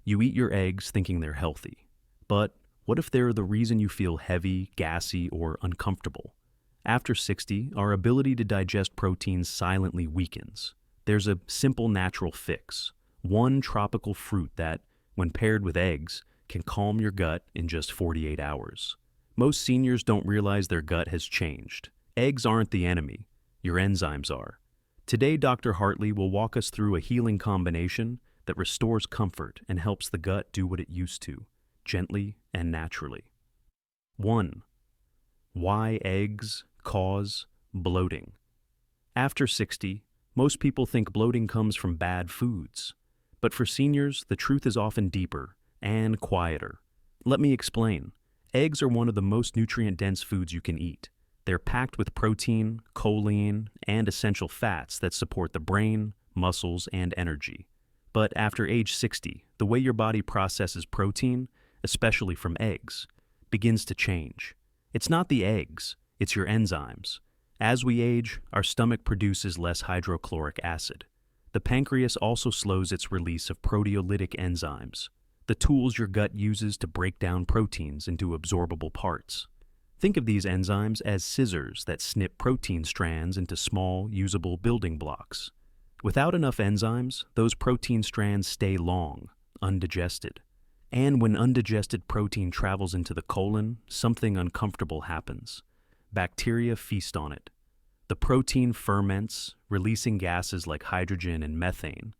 You eat your eggs thinking they're healthy. But what if they're the reason you feel heavy, gassy, or uncomfortable? After 60, our ability to digest proteins silently weakens. There's a simple natural fix. One tropical fruit that, when paired with eggs, can calm your gut in just 48 hours. Most seniors don't realize their gut has changed. Eggs aren't the enemy. Your enzymes are. Today, Dr. Hartley will walk us through a healing combination that restores comfort and helps the gut do what it used to, gently and naturally. 1. Why eggs cause bloating. After 60, most people think bloating comes from bad foods. But for seniors, the truth is often deeper and quieter. Let me explain. Eggs are one of the most nutrient-dense foods you can eat. They're packed with protein, choline, and essential fats that support the brain, muscles, and energy. But after age 60, the way your body processes protein, especially from eggs, begins to change. It's not the eggs, it's your enzymes. As we age, our stomach produces less hydrochloric acid. The pancreas also slows its release of proteolytic enzymes, the tools your gut uses to break down proteins into absorbable parts. Think of these enzymes as scissors that snip protein strands into small, usable building blocks. Without enough enzymes, those protein strands stay long, undigested. And when undigested protein travels into the colon, something uncomfortable happens. Bacteria feast on it. The protein ferments, releasing gases like hydrogen and methane.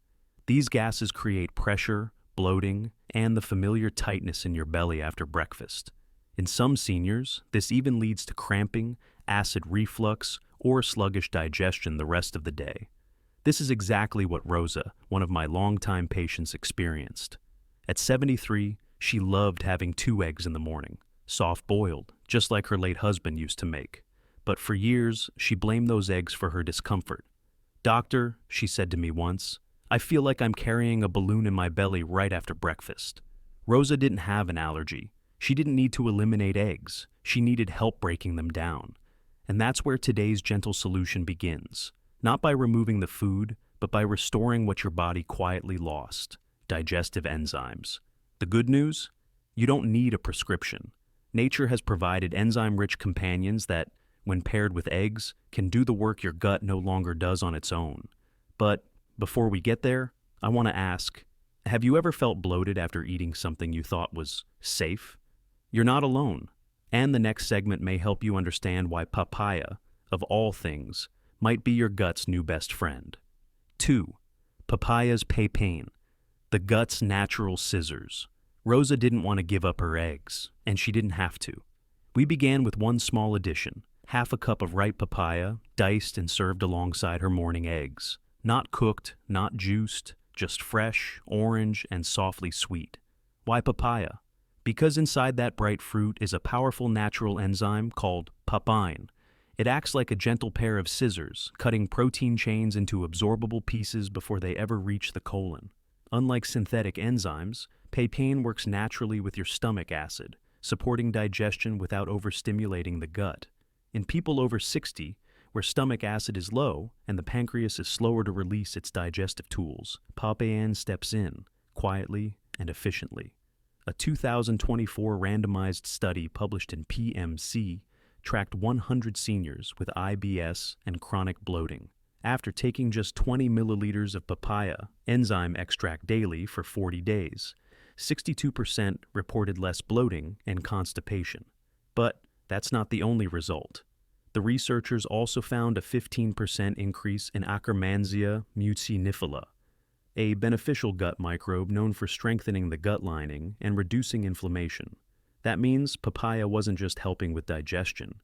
These gases create pressure, bloating, and the familiar tightness in your belly after breakfast. In some seniors, this even leads to cramping, acid reflux, or sluggish digestion the rest of the day. This is exactly what Rosa, one of my longtime patients, experienced. At 73, she loved having 2 eggs in the morning, soft-boiled, just like her late husband used to make. But for years, she blamed those eggs for her discomfort. "Doctor," she said to me once, "I feel like I'm carrying a balloon in my belly right after breakfast." Rosa didn't have an allergy. She didn't need to eliminate eggs. She needed help breaking them down. And that's where today's gentle solution begins. Not by removing the food, but by restoring what your body quietly lost: digestive enzymes. The good news? You don't need a prescription. Nature has provided enzyme-rich companions that, when paired with eggs, can do the work your gut no longer does on its own. But before we get there, I want to ask, have you ever felt bloated after eating something you thought was safe? You're not alone. And the next segment may help you understand why papaya, of all things, might be your gut's new best friend. 2. Papaya's papain, the gut's natural scissors. Rosa didn't want to give up her eggs, and she didn't have to. We began with one small addition: half a cup of ripe papaya, diced and served alongside her morning eggs. Not cooked, not juiced, just fresh, orange, and softly sweet. Why papaya? Because inside that bright fruit is a powerful natural enzyme called papain. It acts like a gentle pair of scissors, cutting protein chains into absorbable pieces before they ever reach the colon. Unlike synthetic enzymes, papain works naturally with your stomach acid, supporting digestion without overstimulating the gut. In people over 60, where stomach acid is low and the pancreas is slower to release its digestive tools, papain steps in, quietly and efficiently. A 2024 randomized study published in PMC tracked 100 seniors with IBS and chronic bloating. After taking just 20 milliliters of papaya enzyme extract daily for 40 days, 62% reported less bloating and constipation. But that's not the only result. The researchers also found a 15% increase in Akkermansia mucinifera, a beneficial gut microbe known for strengthening the gut lining and reducing inflammation. That means papaya wasn't just helping with digestion,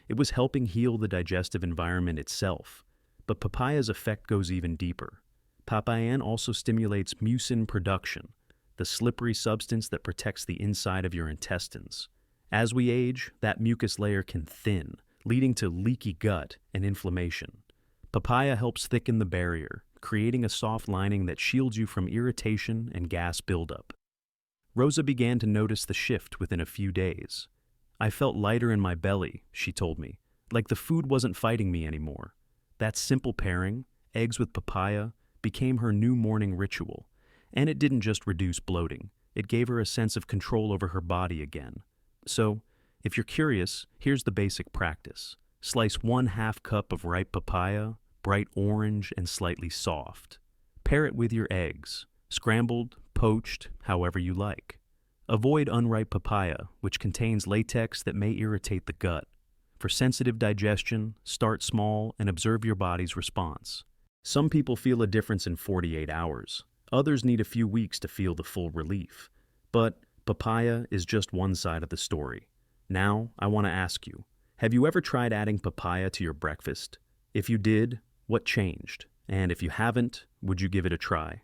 it was helping heal the digestive environment itself. But papaya's effect goes even deeper. Papain also stimulates mucin production, the slippery substance that protects the inside of your intestines. As we age, that mucus layer can thin, leading to leaky gut and inflammation. Papaya helps thicken the barrier, creating a soft lining that shields you from irritation and gas buildup. Rosa began to notice the shift within a few days. "I felt lighter in my belly," she told me, "like the food wasn't fighting me anymore." That simple pairing, eggs with papaya, became her new morning ritual. And it didn't just reduce bloating, it gave her a sense of control over her body again. So, if you're curious, here's the basic practice. Slice 1/2 cup of ripe papaya, bright orange and slightly soft. Pair it with your eggs, scrambled, poached, however you like. Avoid unripe papaya, which contains latex that may irritate the gut. For sensitive digestion, start small and observe your body's response. Some people feel a difference in 48 hours. Others need a few weeks to feel the full relief. But papaya is just one side of the story. Now, I want to ask you, have you ever tried adding papaya to your breakfast? If you did, what changed? And if you haven't, would you give it a try?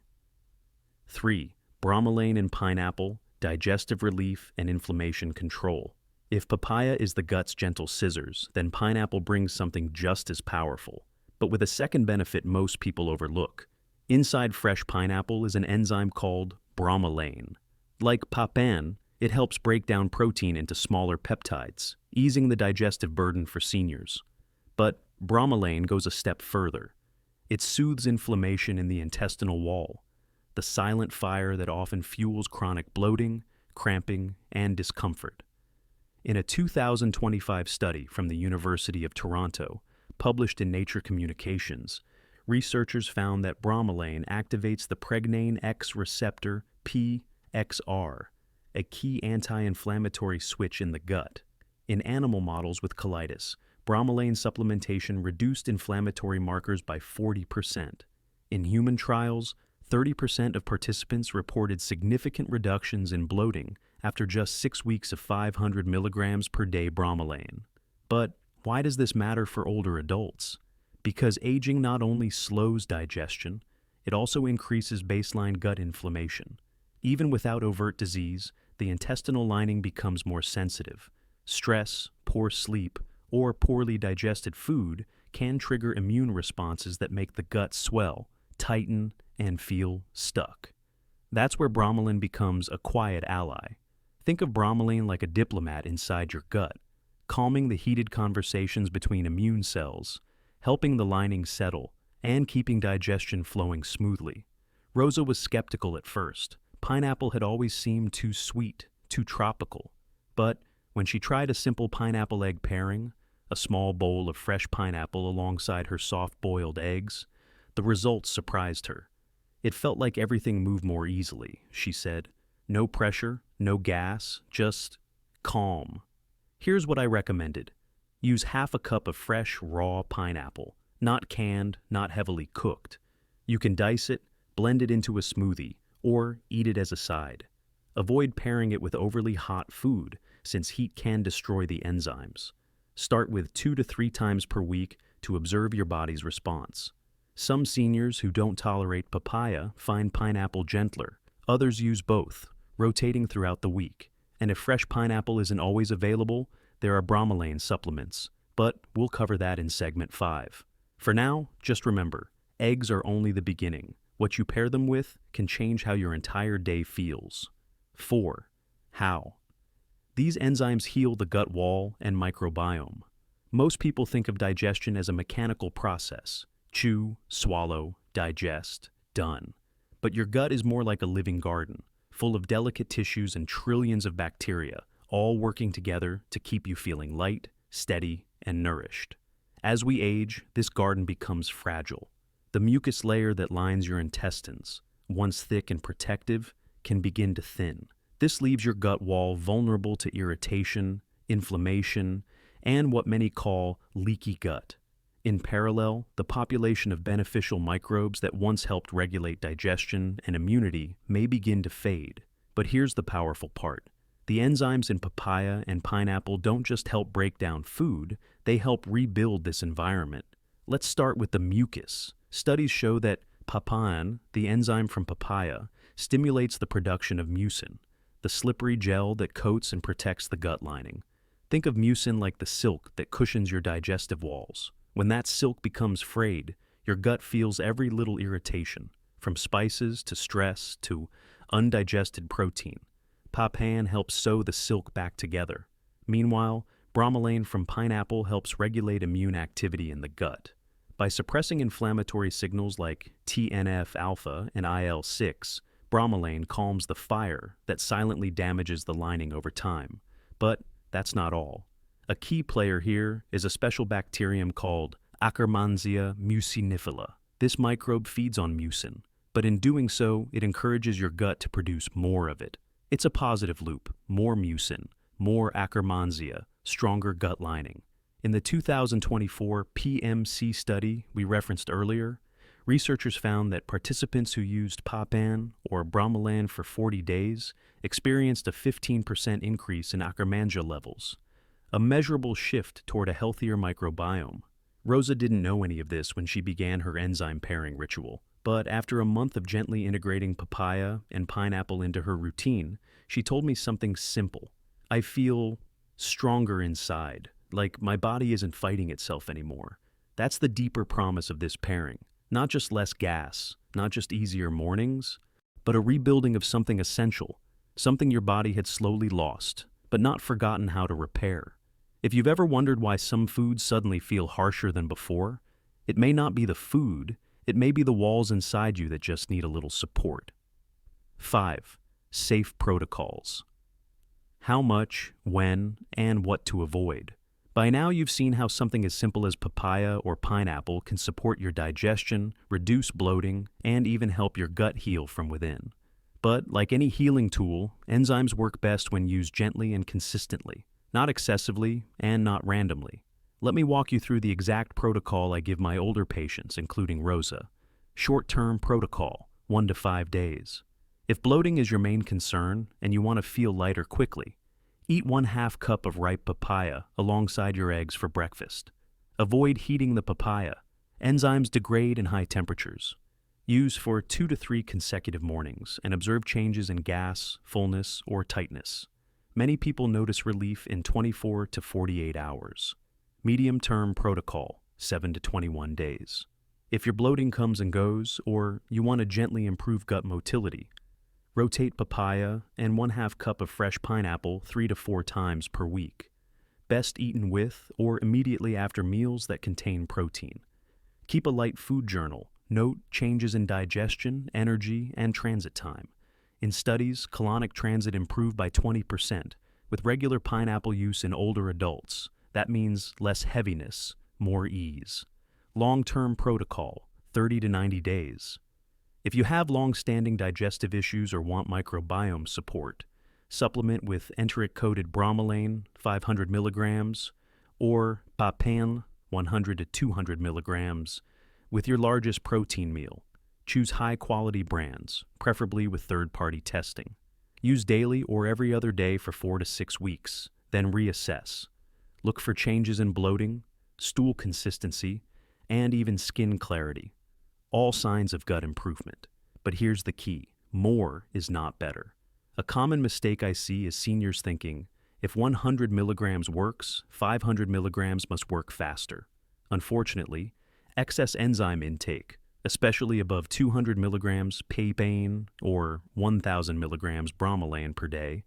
3. Bromelain in pineapple, digestive relief and inflammation control. If papaya is the gut's gentle scissors, then pineapple brings something just as powerful, but with a second benefit most people overlook. Inside fresh pineapple is an enzyme called Bromelain. Like papain, it helps break down protein into smaller peptides, easing the digestive burden for seniors. But Bromelain goes a step further. It soothes inflammation in the intestinal wall, the silent fire that often fuels chronic bloating, cramping, and discomfort. In a 2025 study from the University of Toronto, published in Nature Communications, researchers found that bromelain activates the pregnein X receptor PXR, a key anti-inflammatory switch in the gut. In animal models with colitis, bromelain supplementation reduced inflammatory markers by 40%. In human trials, 30% of participants reported significant reductions in bloating after just 6 weeks of 500 milligrams per day bromelain. But why does this matter for older adults? Because aging not only slows digestion, it also increases baseline gut inflammation. Even without overt disease, the intestinal lining becomes more sensitive. Stress, poor sleep, or poorly digested food can trigger immune responses that make the gut swell, tighten, and feel stuck. That's where bromelain becomes a quiet ally. Think of bromelain like a diplomat inside your gut, calming the heated conversations between immune cells, helping the lining settle, and keeping digestion flowing smoothly. Rosa was skeptical at first. Pineapple had always seemed too sweet, too tropical. But when she tried a simple pineapple egg pairing, a small bowl of fresh pineapple alongside her soft-boiled eggs, the results surprised her. It felt like everything moved more easily, she said. No pressure, no gas, just calm. Here's what I recommended. Use 1/2 cup of fresh, raw pineapple, not canned, not heavily cooked. You can dice it, blend it into a smoothie, or eat it as a side. Avoid pairing it with overly hot food, since heat can destroy the enzymes. Start with 2 to 3 times per week to observe your body's response. Some seniors who don't tolerate papaya find pineapple gentler. Others use both, rotating throughout the week. And if fresh pineapple isn't always available, there are bromelain supplements, but we'll cover that in segment 5. For now, just remember, eggs are only the beginning. What you pair them with can change how your entire day feels. 4. How? These enzymes heal the gut wall and microbiome. Most people think of digestion as a mechanical process. Chew, swallow, digest, done. But your gut is more like a living garden, full of delicate tissues and trillions of bacteria, all working together to keep you feeling light, steady, and nourished. As we age, this garden becomes fragile. The mucus layer that lines your intestines, once thick and protective, can begin to thin. This leaves your gut wall vulnerable to irritation, inflammation, and what many call leaky gut. In parallel, the population of beneficial microbes that once helped regulate digestion and immunity may begin to fade. But here's the powerful part. The enzymes in papaya and pineapple don't just help break down food, they help rebuild this environment. Let's start with the mucus. Studies show that papain, the enzyme from papaya, stimulates the production of mucin, the slippery gel that coats and protects the gut lining. Think of mucin like the silk that cushions your digestive walls. When that silk becomes frayed, your gut feels every little irritation, from spices to stress to undigested protein. Papain helps sew the silk back together. Meanwhile, bromelain from pineapple helps regulate immune activity in the gut. By suppressing inflammatory signals like TNF-alpha and IL-6, Bromelain calms the fire that silently damages the lining over time. But that's not all. A key player here is a special bacterium called Akkermansia mucinifila. This microbe feeds on mucin, but in doing so, it encourages your gut to produce more of it. It's a positive loop: more mucin, more Akkermansia, stronger gut lining. In the 2024 PMC study we referenced earlier, researchers found that participants who used papain or Bromelain for 40 days experienced a 15% increase in Akkermansia levels, a measurable shift toward a healthier microbiome. Rosa didn't know any of this when she began her enzyme pairing ritual, but after a month of gently integrating papaya and pineapple into her routine, she told me something simple. I feel stronger inside, like my body isn't fighting itself anymore. That's the deeper promise of this pairing. Not just less gas, not just easier mornings, but a rebuilding of something essential, something your body had slowly lost, but not forgotten how to repair. If you've ever wondered why some foods suddenly feel harsher than before, it may not be the food, it may be the walls inside you that just need a little support. 5. Safe protocols. How much, when, and what to avoid. By now you've seen how something as simple as papaya or pineapple can support your digestion, reduce bloating, and even help your gut heal from within. But like any healing tool, enzymes work best when used gently and consistently, not excessively and not randomly. Let me walk you through the exact protocol I give my older patients, including Rosa. Short-term protocol, 1 to 5 days. If bloating is your main concern and you want to feel lighter quickly, eat 1/2 cup of ripe papaya alongside your eggs for breakfast. Avoid heating the papaya. Enzymes degrade in high temperatures. Use for 2 to 3 consecutive mornings and observe changes in gas, fullness, or tightness. Many people notice relief in 24 to 48 hours. Medium-term protocol, 7 to 21 days. If your bloating comes and goes, or you want to gently improve gut motility, rotate papaya and 1/2 cup of fresh pineapple 3 to 4 times per week. Best eaten with or immediately after meals that contain protein. Keep a light food journal. Note changes in digestion, energy, and transit time. In studies, colonic transit improved by 20%, with regular pineapple use in older adults. That means less heaviness, more ease. Long-term protocol, 30 to 90 days. If you have long-standing digestive issues or want microbiome support, supplement with enteric-coated bromelain, 500 milligrams, or papain, 100 to 200 milligrams, with your largest protein meal. Choose high-quality brands, preferably with third-party testing. Use daily or every other day for 4 to 6 weeks, then reassess. Look for changes in bloating, stool consistency, and even skin clarity. All signs of gut improvement. But here's the key: more is not better. A common mistake I see is seniors thinking, if 100 milligrams works, 500 milligrams must work faster. Unfortunately, excess enzyme intake, especially above 200 milligrams papain or 1,000 milligrams bromelain per day,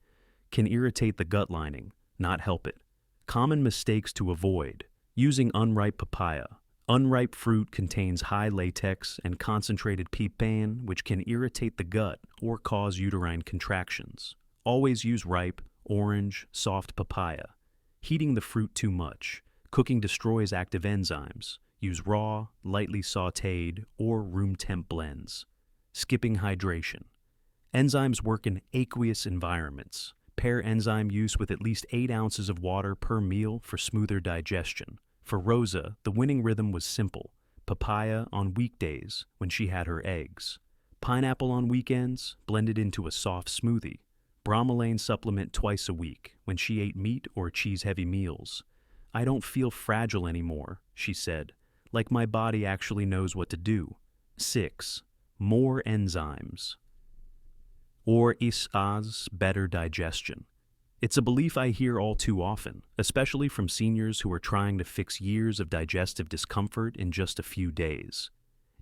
can irritate the gut lining, not help it. Common mistakes to avoid: using unripe papaya. Unripe fruit contains high latex and concentrated papain, which can irritate the gut or cause uterine contractions. Always use ripe, orange, soft papaya. Heating the fruit too much. Cooking destroys active enzymes. Use raw, lightly sautéed, or room temp blends. Skipping hydration. Enzymes work in aqueous environments. Pair enzyme use with at least 8 ounces of water per meal for smoother digestion. For Rosa, the winning rhythm was simple: papaya on weekdays when she had her eggs, pineapple on weekends blended into a soft smoothie, bromelain supplement twice a week when she ate meat or cheese-heavy meals. I don't feel fragile anymore, she said, like my body actually knows what to do. 6. More enzymes. Or is as better digestion. It's a belief I hear all too often, especially from seniors who are trying to fix years of digestive discomfort in just a few days.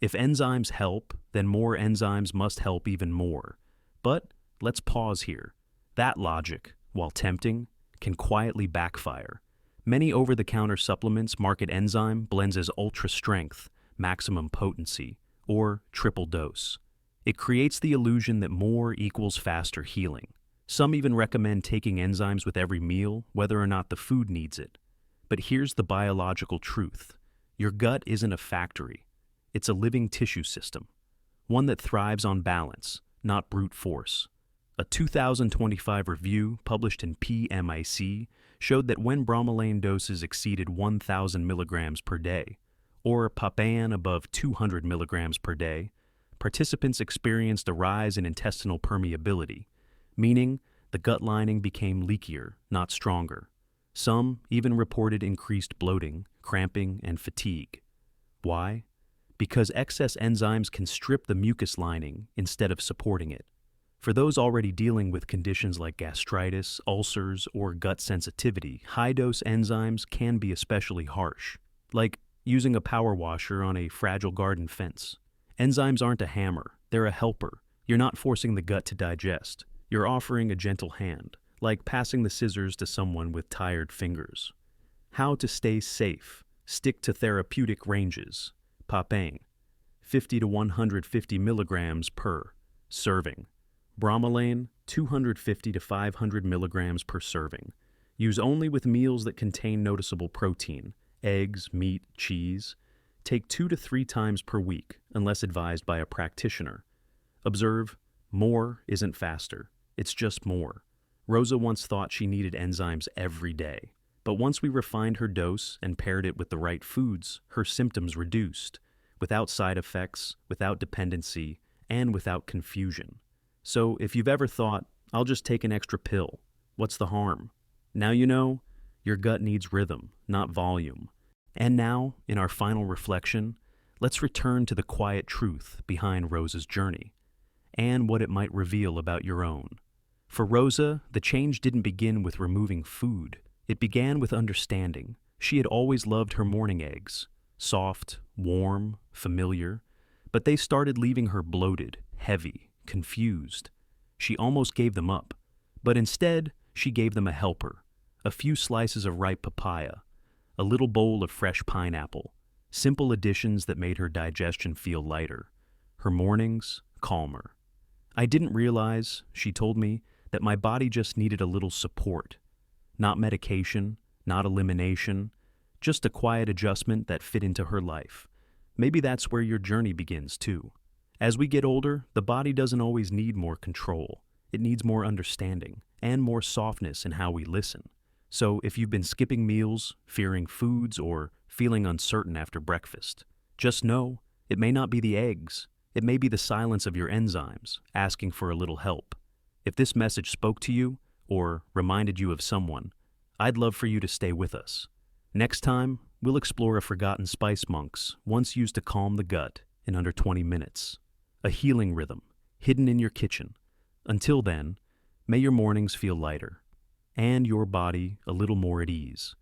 If enzymes help, then more enzymes must help even more. But let's pause here. That logic, while tempting, can quietly backfire. Many over-the-counter supplements market enzyme blends as ultra strength, maximum potency, or triple dose. It creates the illusion that more equals faster healing. Some even recommend taking enzymes with every meal, whether or not the food needs it. But here's the biological truth. Your gut isn't a factory. It's a living tissue system, one that thrives on balance, not brute force. A 2025 review published in PMIC showed that when bromelain doses exceeded 1,000 milligrams per day, or papain above 200 milligrams per day, participants experienced a rise in intestinal permeability, meaning the gut lining became leakier, not stronger. Some even reported increased bloating, cramping, and fatigue. Why? Because excess enzymes can strip the mucus lining instead of supporting it. For those already dealing with conditions like gastritis, ulcers, or gut sensitivity, high-dose enzymes can be especially harsh, like using a power washer on a fragile garden fence. Enzymes aren't a hammer, they're a helper. You're not forcing the gut to digest. You're offering a gentle hand, like passing the scissors to someone with tired fingers. How to stay safe. Stick to therapeutic ranges. Papain, 50 to 150 milligrams per serving. Bromelain, 250 to 500 milligrams per serving. Use only with meals that contain noticeable protein, eggs, meat, cheese. Take 2 to 3 times per week, unless advised by a practitioner. Observe, more isn't faster, it's just more. Rosa once thought she needed enzymes every day, but once we refined her dose and paired it with the right foods, her symptoms reduced, without side effects, without dependency, and without confusion. So if you've ever thought, I'll just take an extra pill, what's the harm? Now you know, your gut needs rhythm, not volume. And now, in our final reflection, let's return to the quiet truth behind Rosa's journey, and what it might reveal about your own. For Rosa, the change didn't begin with removing food. It began with understanding. She had always loved her morning eggs, soft, warm, familiar, but they started leaving her bloated, heavy, confused. She almost gave them up, but instead, she gave them a helper, a few slices of ripe papaya, a little bowl of fresh pineapple, simple additions that made her digestion feel lighter, her mornings calmer. I didn't realize, she told me, that my body just needed a little support. Not medication, not elimination, just a quiet adjustment that fit into her life. Maybe that's where your journey begins too. As we get older, the body doesn't always need more control. It needs more understanding and more softness in how we listen. So if you've been skipping meals, fearing foods, or feeling uncertain after breakfast, just know it may not be the eggs. It may be the silence of your enzymes asking for a little help. If this message spoke to you or reminded you of someone, I'd love for you to stay with us. Next time, we'll explore a forgotten spice monks once used to calm the gut in under 20 minutes. A healing rhythm hidden in your kitchen. Until then, may your mornings feel lighter and your body a little more at ease.